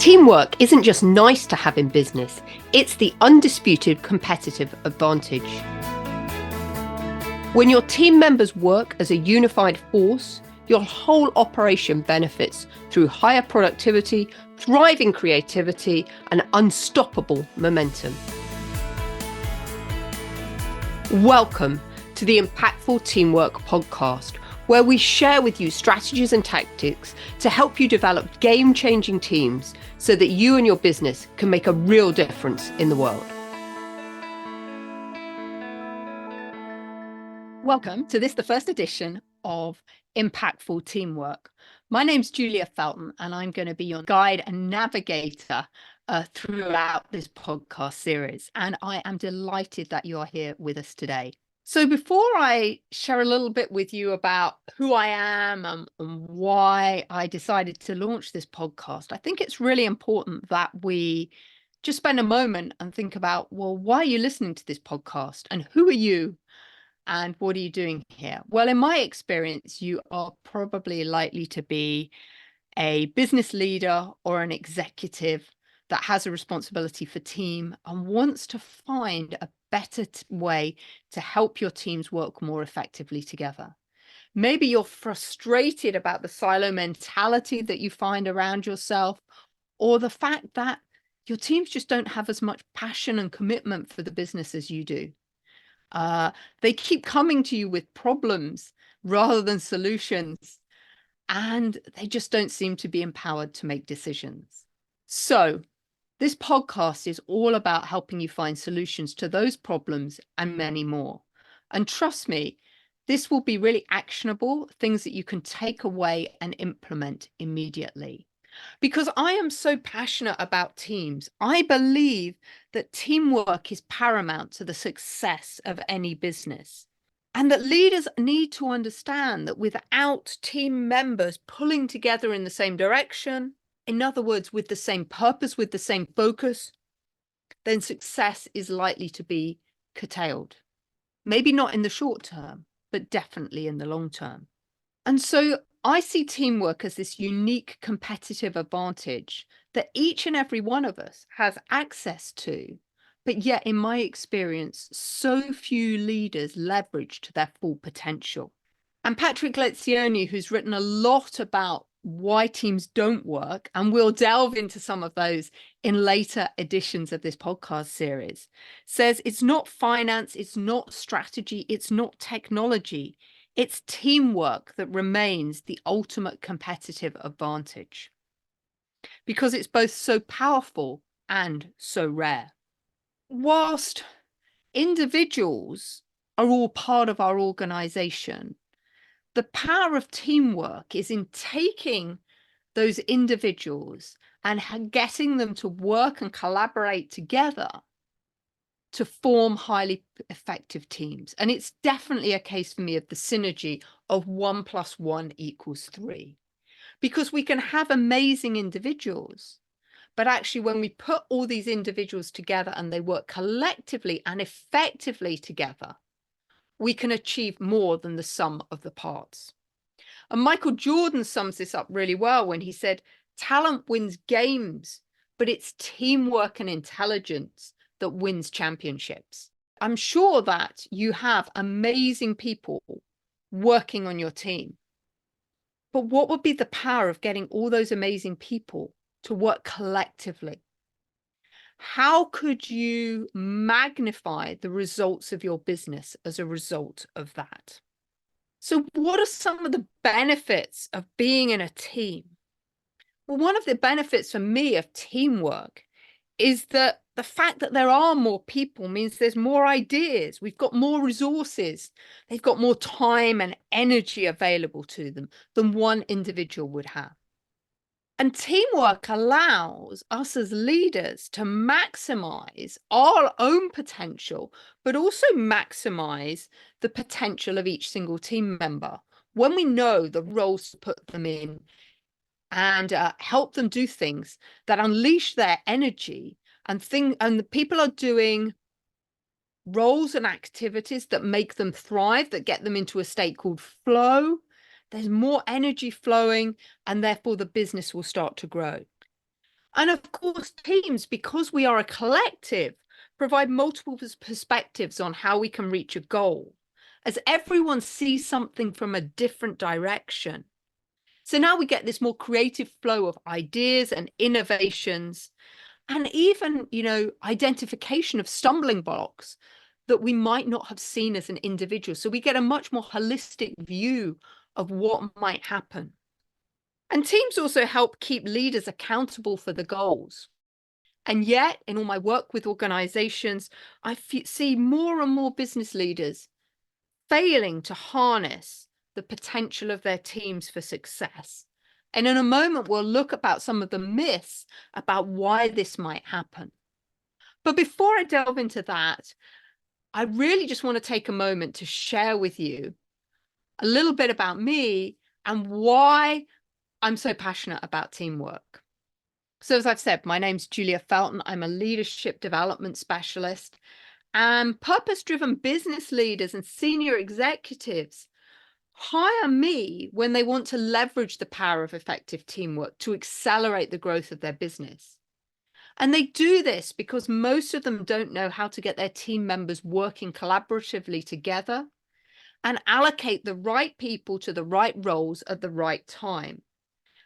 Teamwork isn't just nice to have in business, it's the undisputed competitive advantage. When your team members work as a unified force, your whole operation benefits through higher productivity, thriving creativity, and unstoppable momentum. Welcome to the Impactful Teamwork Podcast, where we share with you strategies and tactics to help you develop game-changing teams so that you and your business can make a real difference in the world. Welcome to the first edition of Impactful Teamwork. My name's Julia Felton, and I'm going to be your guide and navigator throughout this podcast series. And I am delighted that you are here with us today. So before I share a little bit with you about who I am and why I decided to launch this podcast, I think it's really important that we just spend a moment and think about, well, why are you listening to this podcast and who are you and what are you doing here? Well, in my experience, you are probably likely to be a business leader or an executive that has a responsibility for team and wants to find a better way to help your teams work more effectively together. Maybe you're frustrated about the silo mentality that you find around yourself, or the fact that your teams just don't have as much passion and commitment for the business as you do. They keep coming to you with problems rather than solutions, and they just don't seem to be empowered to make decisions. So this podcast is all about helping you find solutions to those problems and many more. And trust me, this will be really actionable, things that you can take away and implement immediately. Because I am so passionate about teams, I believe that teamwork is paramount to the success of any business. And that leaders need to understand that without team members pulling together in the same direction, in other words, with the same purpose, with the same focus, then success is likely to be curtailed. Maybe not in the short term, but definitely in the long term. And so I see teamwork as this unique competitive advantage that each and every one of us has access to. But yet, in my experience, so few leaders leverage to their full potential. And Patrick Lencioni, who's written a lot about why teams don't work, and we'll delve into some of those in later editions of this podcast series, says it's not finance, it's not strategy, it's not technology, it's teamwork that remains the ultimate competitive advantage, because it's both so powerful and so rare. Whilst individuals are all part of our organization, the power of teamwork is in taking those individuals and getting them to work and collaborate together to form highly effective teams. And it's definitely a case for me of the synergy of 1 + 1 = 3. Because we can have amazing individuals, but actually when we put all these individuals together and they work collectively and effectively together, we can achieve more than the sum of the parts. And Michael Jordan sums this up really well when he said, talent wins games, but it's teamwork and intelligence that wins championships. I'm sure that you have amazing people working on your team. But what would be the power of getting all those amazing people to work collectively? How could you magnify the results of your business as a result of that? So what are some of the benefits of being in a team? Well, one of the benefits for me of teamwork is that the fact that there are more people means there's more ideas. We've got more resources. They've got more time and energy available to them than one individual would have. And teamwork allows us as leaders to maximize our own potential, but also maximize the potential of each single team member when we know the roles to put them in and help them do things that unleash their energy and the people are doing roles and activities that make them thrive, that get them into a state called flow. There's more energy flowing, and therefore the business will start to grow. And of course, teams, because we are a collective, provide multiple perspectives on how we can reach a goal, as everyone sees something from a different direction. So now we get this more creative flow of ideas and innovations, and even, identification of stumbling blocks that we might not have seen as an individual. So we get a much more holistic view of what might happen. And teams also help keep leaders accountable for the goals. And yet, in all my work with organizations, I see more and more business leaders failing to harness the potential of their teams for success. And in a moment, we'll look about some of the myths about why this might happen. But before I delve into that, I really just want to take a moment to share with you a little bit about me and why I'm so passionate about teamwork. So as I've said, my name's Julia Felton. I'm a leadership development specialist, and purpose-driven business leaders and senior executives hire me when they want to leverage the power of effective teamwork to accelerate the growth of their business. And they do this because most of them don't know how to get their team members working collaboratively together and allocate the right people to the right roles at the right time.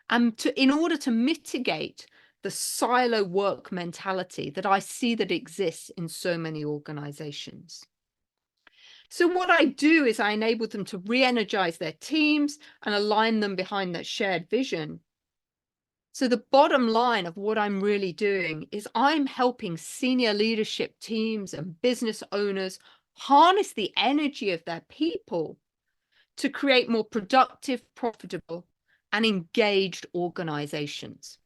And in order to mitigate the silo work mentality that I see that exists in so many organizations. So what I do is I enable them to re-energize their teams and align them behind that shared vision. So the bottom line of what I'm really doing is I'm helping senior leadership teams and business owners harness the energy of their people to create more productive, profitable, and engaged organizations.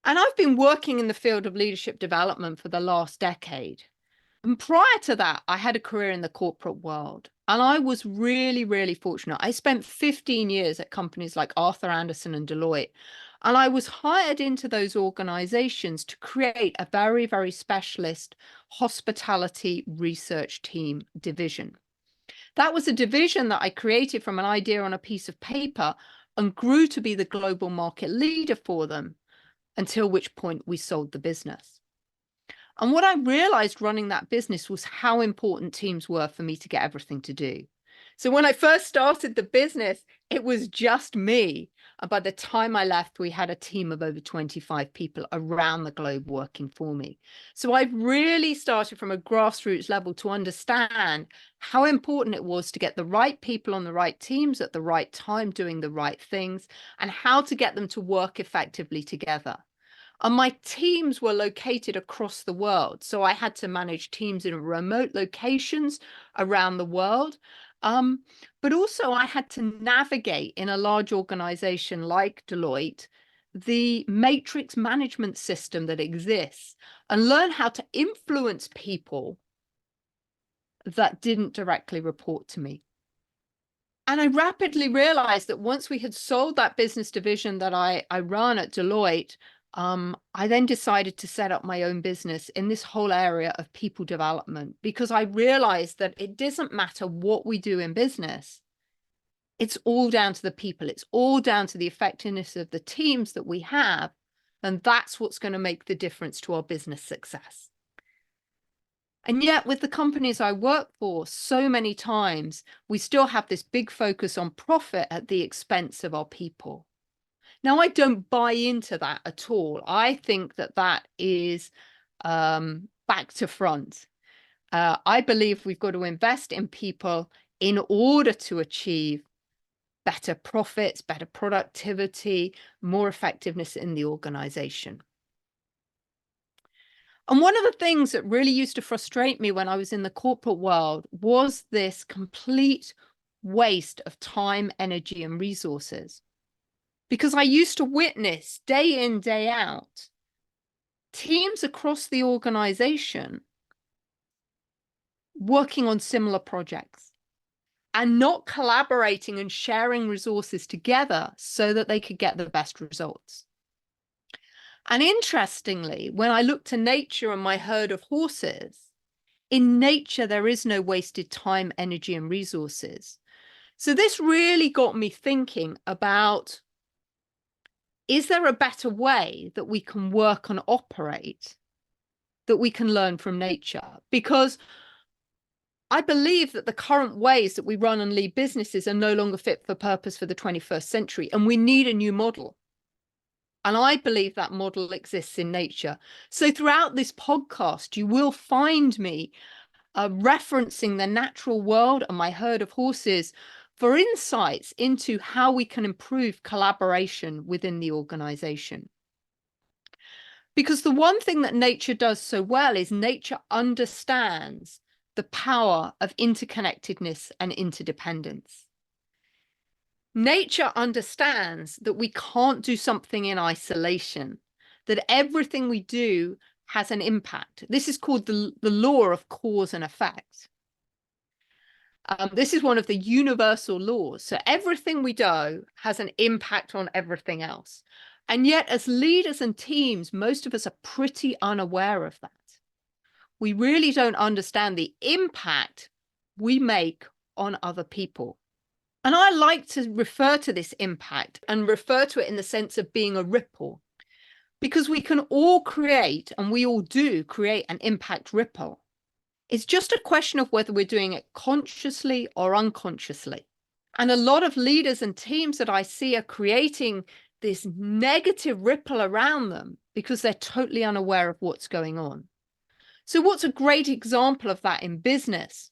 And I've been working in the field of leadership development for the last decade. And prior to that, I had a career in the corporate world. And I was really, really fortunate. I spent 15 years at companies like Arthur Andersen and Deloitte. And I was hired into those organizations to create a very, very specialist hospitality research team division. That was a division that I created from an idea on a piece of paper and grew to be the global market leader for them, until which point we sold the business. And what I realized running that business was how important teams were for me to get everything to do. So when I first started the business, it was just me. And by the time I left, we had a team of over 25 people around the globe working for me. So I really started from a grassroots level to understand how important it was to get the right people on the right teams at the right time, doing the right things, and how to get them to work effectively together. And my teams were located across the world. So I had to manage teams in remote locations around the world. But also I had to navigate in a large organization like Deloitte, the matrix management system that exists, and learn how to influence people that didn't directly report to me. And I rapidly realized that once we had sold that business division that I run at Deloitte, I then decided to set up my own business in this whole area of people development, because I realized that it doesn't matter what we do in business. It's all down to the people. It's all down to the effectiveness of the teams that we have. And that's what's going to make the difference to our business success. And yet with the companies I work for, so many times we still have this big focus on profit at the expense of our people. Now, I don't buy into that at all. I think that that is back to front. I believe we've got to invest in people in order to achieve better profits, better productivity, more effectiveness in the organization. And one of the things that really used to frustrate me when I was in the corporate world was this complete waste of time, energy, and resources. Because I used to witness day in, day out, teams across the organization working on similar projects and not collaborating and sharing resources together so that they could get the best results. And interestingly, when I look to nature and my herd of horses, in nature, there is no wasted time, energy, and resources. So this really got me thinking about is there a better way that we can work and operate that we can learn from nature? Because I believe that the current ways that we run and lead businesses are no longer fit for purpose for the 21st century, and we need a new model. And I believe that model exists in nature. So throughout this podcast, you will find me referencing the natural world and my herd of horses for insights into how we can improve collaboration within the organization. Because the one thing that nature does so well is nature understands the power of interconnectedness and interdependence. Nature understands that we can't do something in isolation, that everything we do has an impact. This is called the law of cause and effect. This is one of the universal laws. So everything we do has an impact on everything else. And yet, as leaders and teams, most of us are pretty unaware of that. We really don't understand the impact we make on other people. And I like to refer to this impact and refer to it in the sense of being a ripple, because we can all create, and we all do create, an impact ripple. It's just a question of whether we're doing it consciously or unconsciously. And a lot of leaders and teams that I see are creating this negative ripple around them because they're totally unaware of what's going on. So what's a great example of that in business?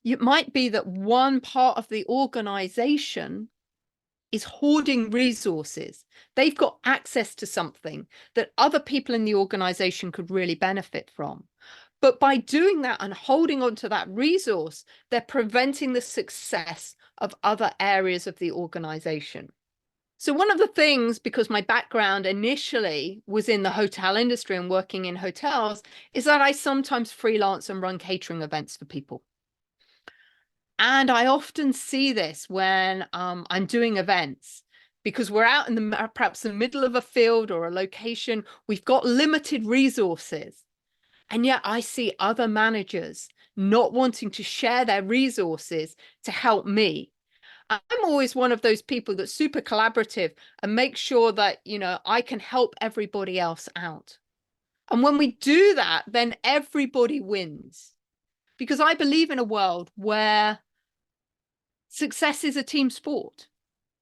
It might be that one part of the organization is hoarding resources. They've got access to something that other people in the organization could really benefit from. But by doing that and holding on to that resource, they're preventing the success of other areas of the organization. So one of the things, because my background initially was in the hotel industry and working in hotels, is that I sometimes freelance and run catering events for people. And I often see this when I'm doing events, because we're out in perhaps the middle of a field or a location. We've got limited resources. And yet I see other managers not wanting to share their resources to help me. I'm always one of those people that's super collaborative and make sure that, I can help everybody else out. And when we do that, then everybody wins. Because I believe in a world where success is a team sport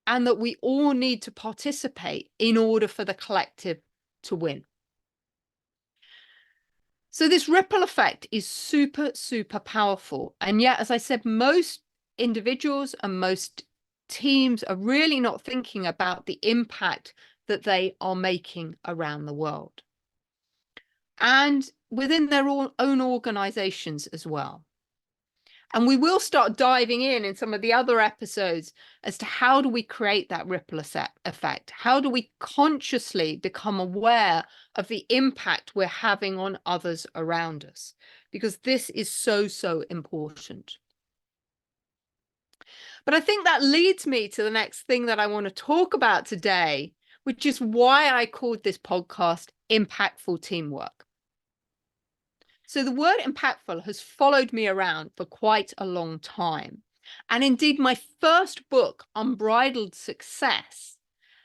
and that we all need to participate in order for the collective to win. So this ripple effect is super, super powerful. And yet, as I said, most individuals and most teams are really not thinking about the impact that they are making around the world and within their own organizations as well. And we will start diving in some of the other episodes as to how do we create that ripple effect? How do we consciously become aware of the impact we're having on others around us? Because this is so, so important. But I think that leads me to the next thing that I want to talk about today, which is why I called this podcast Impactful Teamwork. So the word impactful has followed me around for quite a long time. And indeed, my first book, Unbridled Success,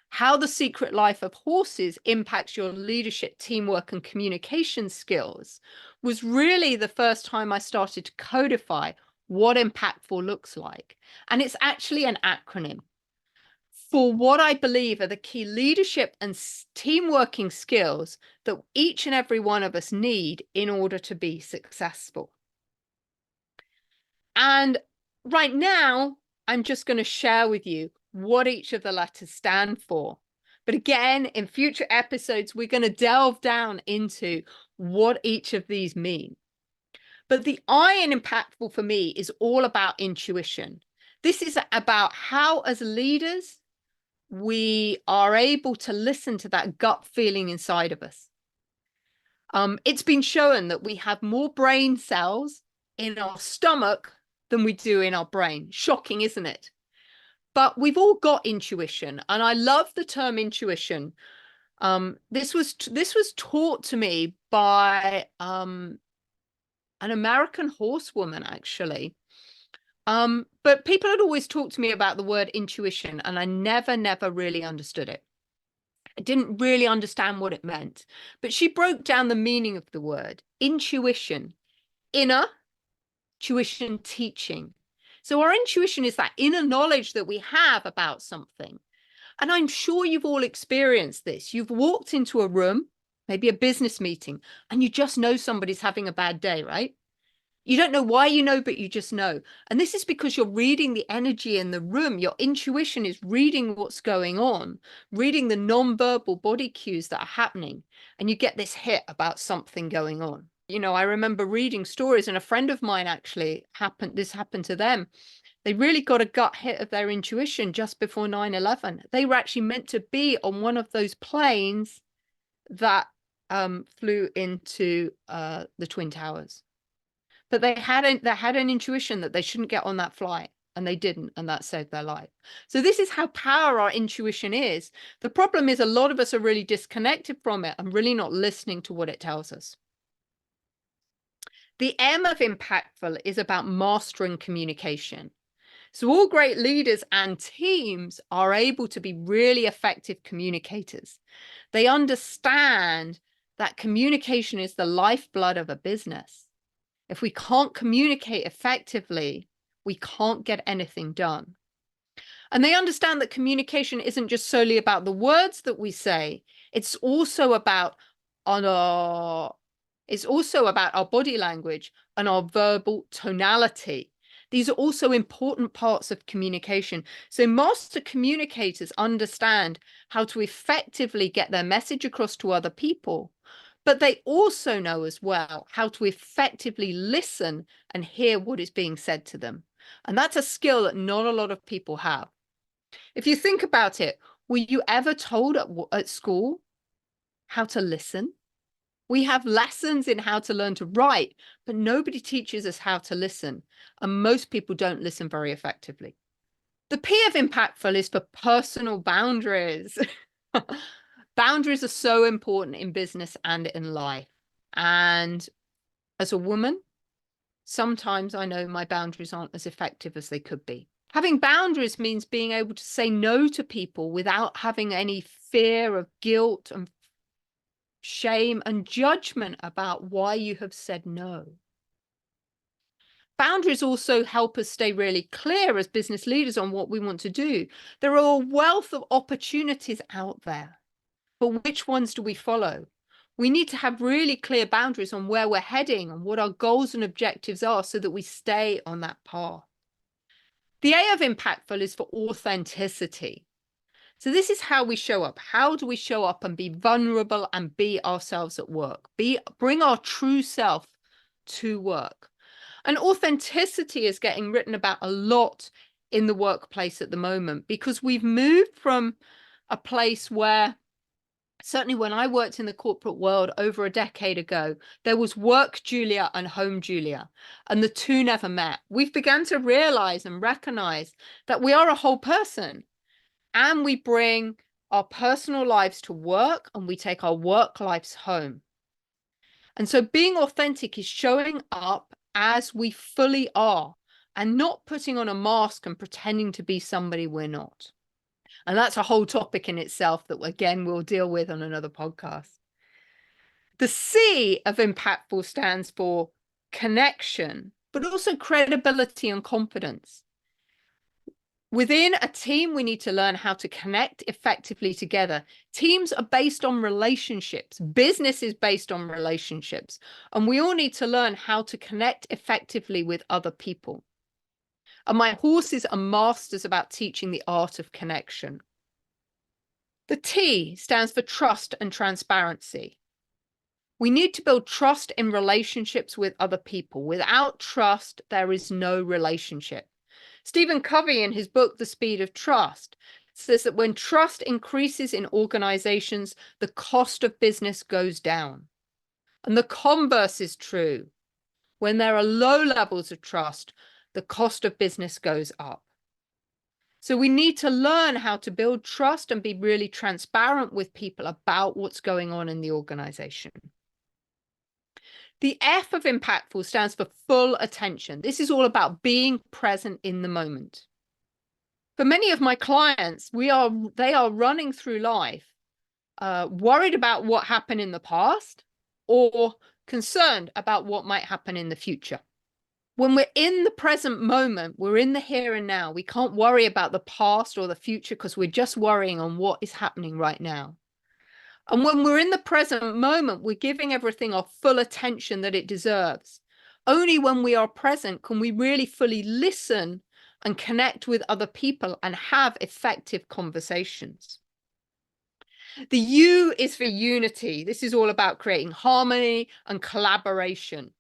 How the Secret Life of Horses Impacts Your Leadership, Teamwork, and Communication Skills, was really the first time I started to codify what impactful looks like. And it's actually an acronym for what I believe are the key leadership and team working skills that each and every one of us need in order to be successful. And right now, I'm just going to share with you what each of the letters stand for. But again, in future episodes, we're going to delve down into what each of these mean. But the I in impactful for me is all about intuition. This is about how, as leaders, we are able to listen to that gut feeling inside of us. It's been shown that we have more brain cells in our stomach than we do in our brain. Shocking, isn't it? But we've all got intuition, and I love the term intuition. This was taught to me by an American horsewoman, actually. But people had always talked to me about the word intuition, and I never really understood it. I didn't really understand what it meant. But she broke down the meaning of the word intuition, inner, tuition, teaching. So our intuition is that inner knowledge that we have about something. And I'm sure you've all experienced this. You've walked into a room, maybe a business meeting, and you just know somebody's having a bad day, right? You don't know why you know, but you just know. And this is because you're reading the energy in the room. Your intuition is reading what's going on, reading the non-verbal body cues that are happening. And you get this hit about something going on. You know, I remember reading stories, and a friend of mine actually this happened to them. They really got a gut hit of their intuition just before 9/11. They were actually meant to be on one of those planes that flew into the Twin Towers. But they had an intuition that they shouldn't get on that flight, and they didn't, and that saved their life. So this is how powerful our intuition is. The problem is a lot of us are really disconnected from it and really not listening to what it tells us. The M of impactful is about mastering communication. So all great leaders and teams are able to be really effective communicators. They understand that communication is the lifeblood of a business. If we can't communicate effectively, we can't get anything done. And they understand that communication isn't just solely about the words that we say. It's also about our body language and our verbal tonality. These are also important parts of communication. So master communicators understand how to effectively get their message across to other people, but they also know as well how to effectively listen and hear what is being said to them. And that's a skill that not a lot of people have. If you think about it, were you ever told at school how to listen? We have lessons in how to learn to write, but nobody teaches us how to listen. And most people don't listen very effectively. The P of impactful is for personal boundaries. Boundaries are so important in business and in life. And as a woman, sometimes I know my boundaries aren't as effective as they could be. Having boundaries means being able to say no to people without having any fear of guilt and shame and judgment about why you have said no. Boundaries also help us stay really clear as business leaders on what we want to do. There are a wealth of opportunities out there, but which ones do we follow? We need to have really clear boundaries on where we're heading and what our goals and objectives are so that we stay on that path. The A of impactful is for authenticity. So this is how we show up. How do we show up and be vulnerable and be ourselves at work? Bring our true self to work. And authenticity is getting written about a lot in the workplace at the moment, because we've moved from a place where, certainly when I worked in the corporate world over a decade ago, there was work Julia and home Julia, and the two never met. We've begun to realize and recognize that we are a whole person, and we bring our personal lives to work and we take our work lives home. And so being authentic is showing up as we fully are and not putting on a mask and pretending to be somebody we're not. And that's a whole topic in itself that, again, we'll deal with on another podcast. The C of impactful stands for connection, but also credibility and confidence. Within a team, we need to learn how to connect effectively together. Teams are based on relationships. Business is based on relationships. And we all need to learn how to connect effectively with other people. And my horses are masters about teaching the art of connection. The T stands for trust and transparency. We need to build trust in relationships with other people. Without trust, there is no relationship. Stephen Covey, in his book, The Speed of Trust, says that when trust increases in organizations, the cost of business goes down. And the converse is true. When there are low levels of trust, the cost of business goes up. So we need to learn how to build trust and be really transparent with people about what's going on in the organization. The F of impactful stands for full attention. This is all about being present in the moment. For many of my clients, they are running through life worried about what happened in the past, or concerned about what might happen in the future. When we're in the present moment, we're in the here and now. We can't worry about the past or the future because we're just worrying on what is happening right now. And when we're in the present moment, we're giving everything our full attention that it deserves. Only when we are present can we really fully listen and connect with other people and have effective conversations. The U is for unity. This is all about creating harmony and collaboration.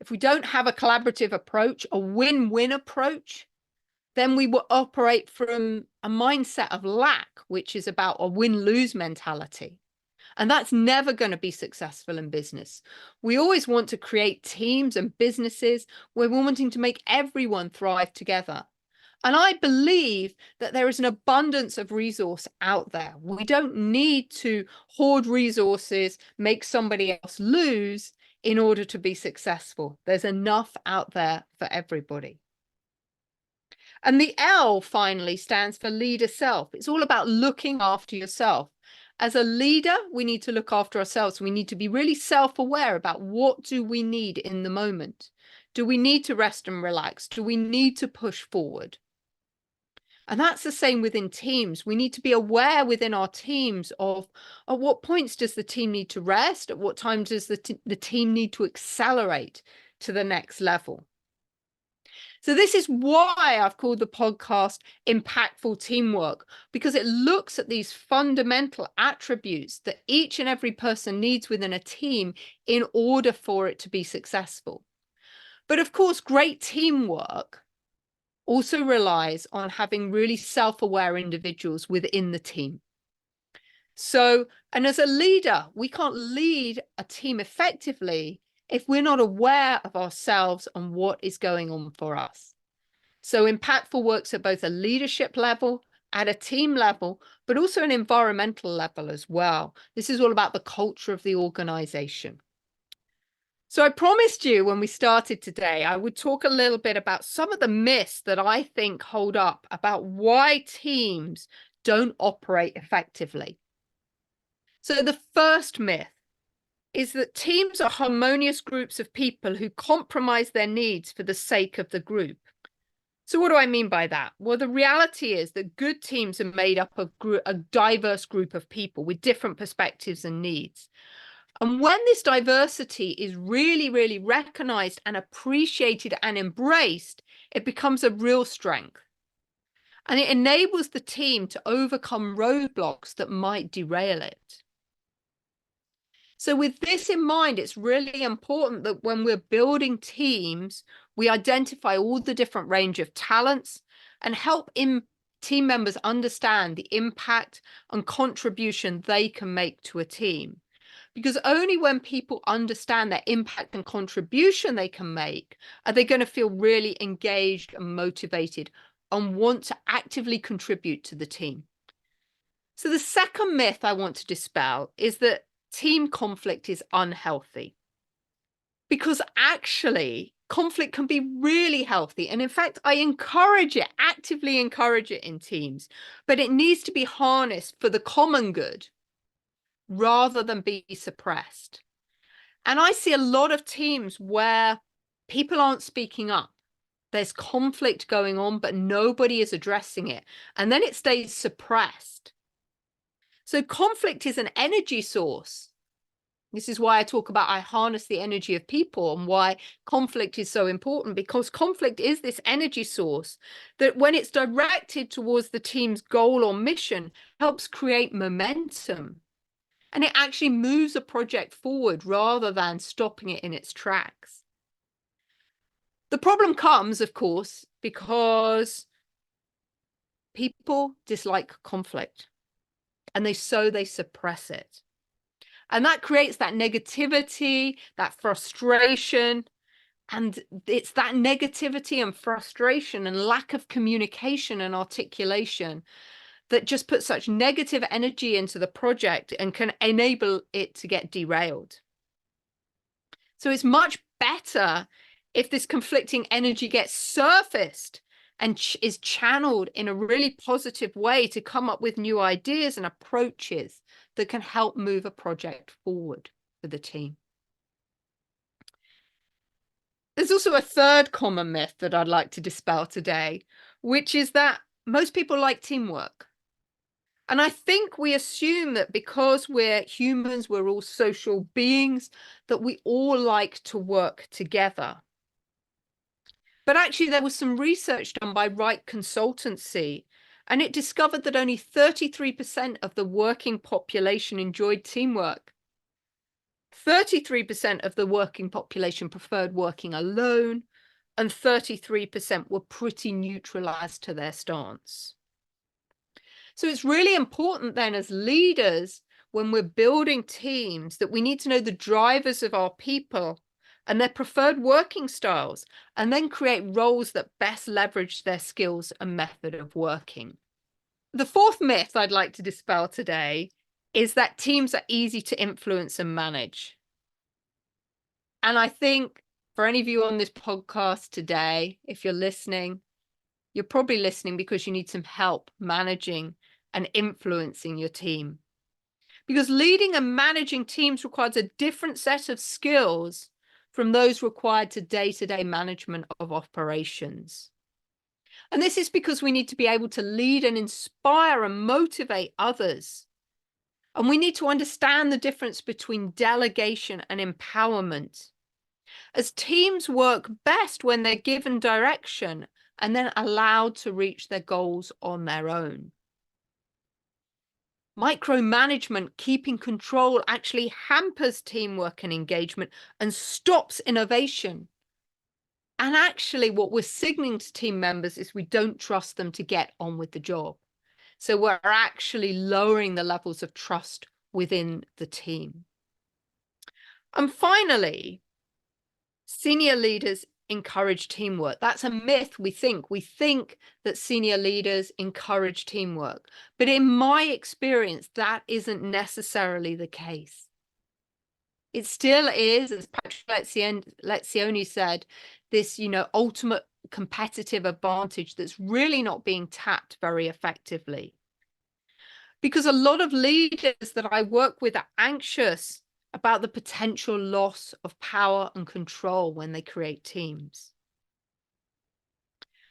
If we don't have a collaborative approach, a win-win approach, then we will operate from a mindset of lack, which is about a win-lose mentality. And that's never going to be successful in business. We always want to create teams and businesses where we're wanting to make everyone thrive together. And I believe that there is an abundance of resource out there. We don't need to hoard resources, make somebody else lose in order to be successful. There's enough out there for everybody. And the L finally stands for leader self. It's all about looking after yourself. As a leader, we need to look after ourselves. We need to be really self-aware about what do we need in the moment. Do we need to rest and relax? Do we need to push forward? And that's the same within teams. We need to be aware within our teams of at what points does the team need to rest? At what times does the team need to accelerate to the next level? So this is why I've called the podcast Impactful Teamwork, because it looks at these fundamental attributes that each and every person needs within a team in order for it to be successful. But of course, great teamwork also relies on having really self-aware individuals within the team. So, and as a leader, we can't lead a team effectively if we're not aware of ourselves and what is going on for us. So impactful works at both a leadership level, at a team level, but also an environmental level as well. This is all about the culture of the organization. So I promised you when we started today, I would talk a little bit about some of the myths that I think hold up about why teams don't operate effectively. So the first myth is that teams are harmonious groups of people who compromise their needs for the sake of the group. So what do I mean by that? Well, the reality is that good teams are made up of a diverse group of people with different perspectives and needs. And when this diversity is really, really recognized and appreciated and embraced, it becomes a real strength. And it enables the team to overcome roadblocks that might derail it. So with this in mind, it's really important that when we're building teams, we identify all the different range of talents and help team members understand the impact and contribution they can make to a team. Because only when people understand their impact and contribution they can make are they going to feel really engaged and motivated and want to actively contribute to the team. So the second myth I want to dispel is that team conflict is unhealthy. Because actually, conflict can be really healthy. And in fact, I encourage it, actively encourage it in teams. But it needs to be harnessed for the common good rather than be suppressed. And I see a lot of teams where people aren't speaking up. There's conflict going on, but nobody is addressing it. And then it stays suppressed. So conflict is an energy source. This is why I talk about I harness the energy of people and why conflict is so important, because conflict is this energy source that when it's directed towards the team's goal or mission, helps create momentum. And it actually moves a project forward rather than stopping it in its tracks. The problem comes, of course, because people dislike conflict and they suppress it. And that creates that negativity, that frustration. And it's that negativity and frustration and lack of communication and articulation that just puts such negative energy into the project and can enable it to get derailed. So it's much better if this conflicting energy gets surfaced and is channeled in a really positive way to come up with new ideas and approaches that can help move a project forward for the team. There's also a third common myth that I'd like to dispel today, which is that most people like teamwork. And I think we assume that because we're humans, we're all social beings, that we all like to work together. But actually, there was some research done by Wright Consultancy, and it discovered that only 33% of the working population enjoyed teamwork. 33% of the working population preferred working alone, and 33% were pretty neutral as to their stance. So it's really important then as leaders, when we're building teams, that we need to know the drivers of our people and their preferred working styles, and then create roles that best leverage their skills and method of working. The fourth myth I'd like to dispel today is that teams are easy to influence and manage. And I think for any of you on this podcast today, if you're listening, you're probably listening because you need some help managing and influencing your team. Because leading and managing teams requires a different set of skills from those required to day-to-day management of operations. And this is because we need to be able to lead and inspire and motivate others. And we need to understand the difference between delegation and empowerment, as teams work best when they're given direction and then allowed to reach their goals on their own. Micromanagement, keeping control, actually hampers teamwork and engagement and stops innovation. And actually, what we're signaling to team members is we don't trust them to get on with the job. So we're actually lowering the levels of trust within the team. And finally, senior leaders encourage teamwork. That's a myth, we think. We think that senior leaders encourage teamwork. But in my experience, that isn't necessarily the case. It still is, as Patrick Lencioni said, this, ultimate competitive advantage that's really not being tapped very effectively. Because a lot of leaders that I work with are anxious about the potential loss of power and control when they create teams.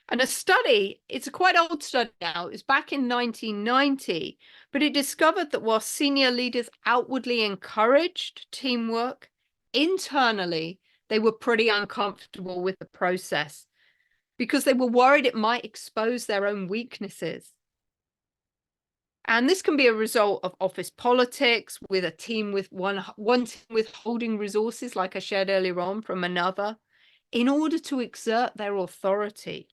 And a study, it's a quite old study now, it's back in 1990, but it discovered that while senior leaders outwardly encouraged teamwork, internally, they were pretty uncomfortable with the process because they were worried it might expose their own weaknesses. And this can be a result of office politics, with a team with one team withholding resources, like I shared earlier on, from another, in order to exert their authority.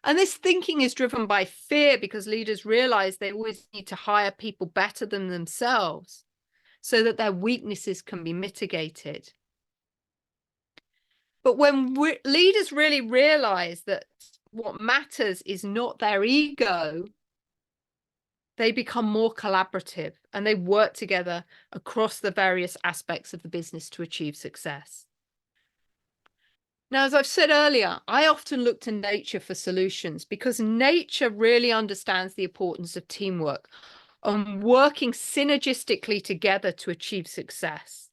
And this thinking is driven by fear, because leaders realize they always need to hire people better than themselves so that their weaknesses can be mitigated. But when leaders really realize that what matters is not their ego, they become more collaborative and they work together across the various aspects of the business to achieve success. Now, as I've said earlier, I often look to nature for solutions because nature really understands the importance of teamwork and working synergistically together to achieve success.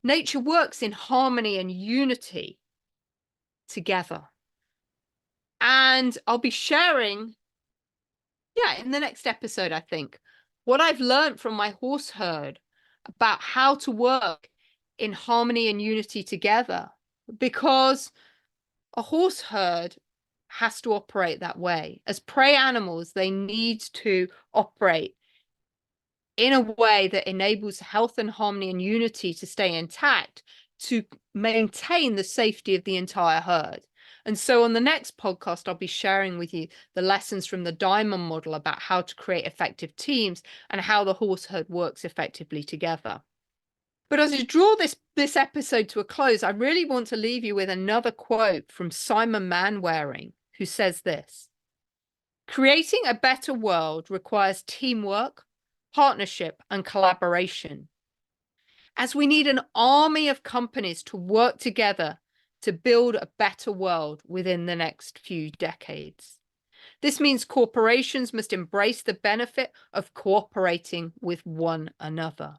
Nature works in harmony and unity together. And I'll be sharing in the next episode, I think, what I've learned from my horse herd about how to work in harmony and unity together, because a horse herd has to operate that way. As prey animals, they need to operate in a way that enables health and harmony and unity to stay intact, to maintain the safety of the entire herd. And so on the next podcast, I'll be sharing with you the lessons from the diamond model about how to create effective teams and how the horse herd works effectively together. But as I draw this episode to a close, I really want to leave you with another quote from Simon Manwaring, who says this: "Creating a better world requires teamwork, partnership, and collaboration, as we need an army of companies to work together to build a better world within the next few decades. This means corporations must embrace the benefit of cooperating with one another.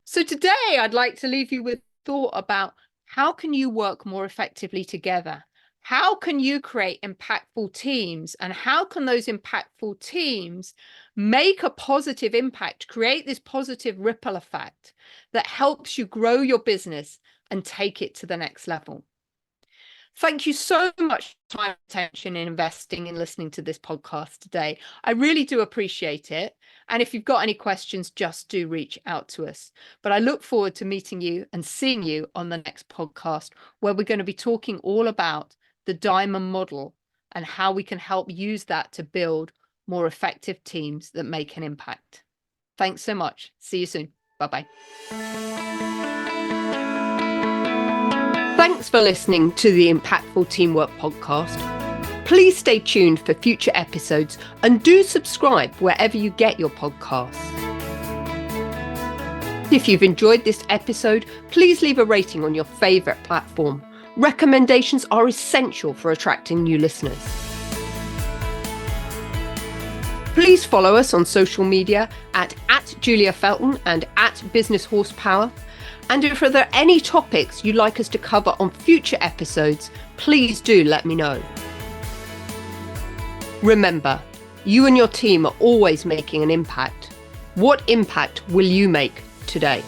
So today I'd like to leave you with thought about how can you work more effectively together? How can you create impactful teams? And how can those impactful teams make a positive impact, create this positive ripple effect that helps you grow your business and take it to the next level? Thank you so much for time, attention, and investing in listening to this podcast today. I really do appreciate it. And if you've got any questions, just do reach out to us. But I look forward to meeting you and seeing you on the next podcast, where we're going to be talking all about the diamond model and how we can help use that to build more effective teams that make an impact. Thanks so much. See you soon. Bye-bye. Thanks for listening to the Impactful Teamwork Podcast. Please stay tuned for future episodes and do subscribe wherever you get your podcasts. If you've enjoyed this episode, please leave a rating on your favourite platform. Recommendations are essential for attracting new listeners. Please follow us on social media at Julia Felton and at Business Horsepower. And if there are any topics you'd like us to cover on future episodes, please do let me know. Remember, you and your team are always making an impact. What impact will you make today?